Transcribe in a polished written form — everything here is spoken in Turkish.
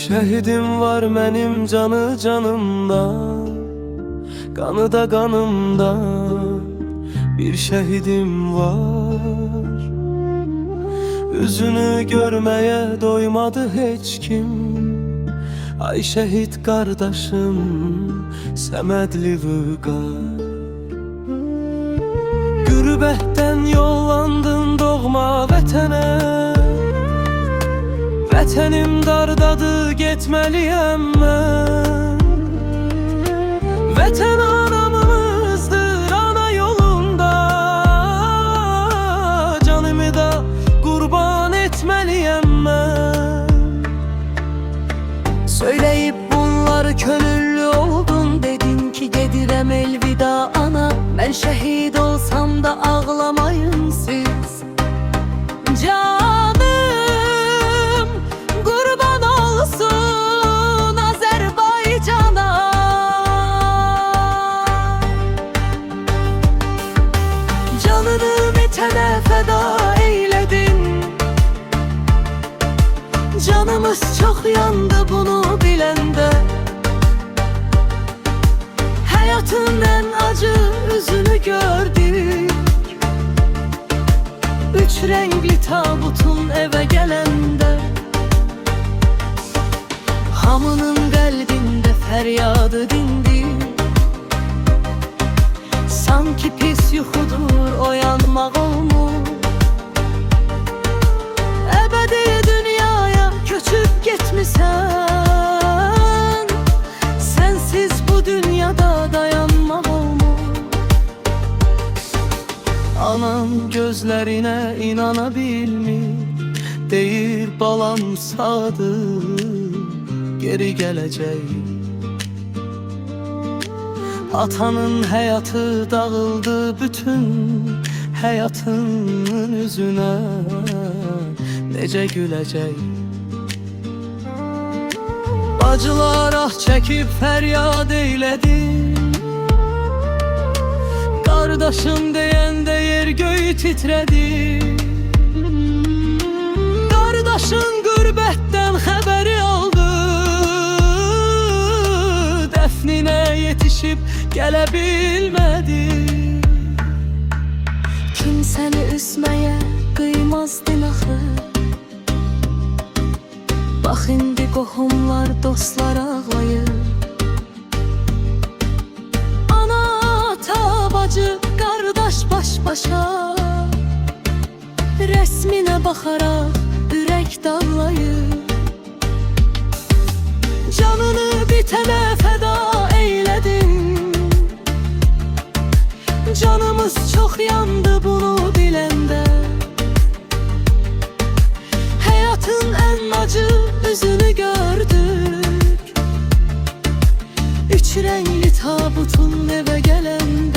şehidim var mənim canı canımda, kanı da kanımda. Bir şehidim var, üzünü görmeye doymadı hiç kim. Ay şehit kardeşim Səmədli Vüqar. Qürbətdən yollandın doğma vətənə, vətənim dardadır, getməliyəm mən. Vətən anamızdır, ana yolunda, canımı da qurban etməliyəm mən. Söyleyip bunları könüllü oldun, dedin ki gedirem elvida ana. Ben şehit olsam da ağlamayın siz. Canım kurban olsun Azerbaycan'a. Canını vətənə feda eyledin. Canımız çok yandı bunu bilende. Hayatın en acı yüzünü gördük. Üç renkli tabutun eve gelende. Hamının kalbinde feryadı dindi. Sanki pis yuxudur oyanmaq olmuş. Ebedi dünyaya köçüp gitmişsen. Sensiz bu dünyada dayanmaq olmuş. Anam gözlerine inanabilmir, deyir balam sağdır, geri gelecek. Atanın hayatı dağıldı bütün, hayatının üzüne nece gülecek. Bacılar ah çekip feryat eyledi. Kardeşim deyende yer göğü titredi. Kardeşin qürbəttən xəbəri aldı. Dəfninə yetişip gələ bilmədi. Kimsəni üzməyə qıymazdın axı. Bax indi qohumlar, dostlar ağlayır. Ana, ata, bacı, qardaş baş başa. Resminə baxaraq ürək dağlayır. Canını bitənə fəda eyledin. Canımız çok yandı bunu bilende. Hayatın en acı yüzünü gördük. Üç renkli tabutun eve gelende.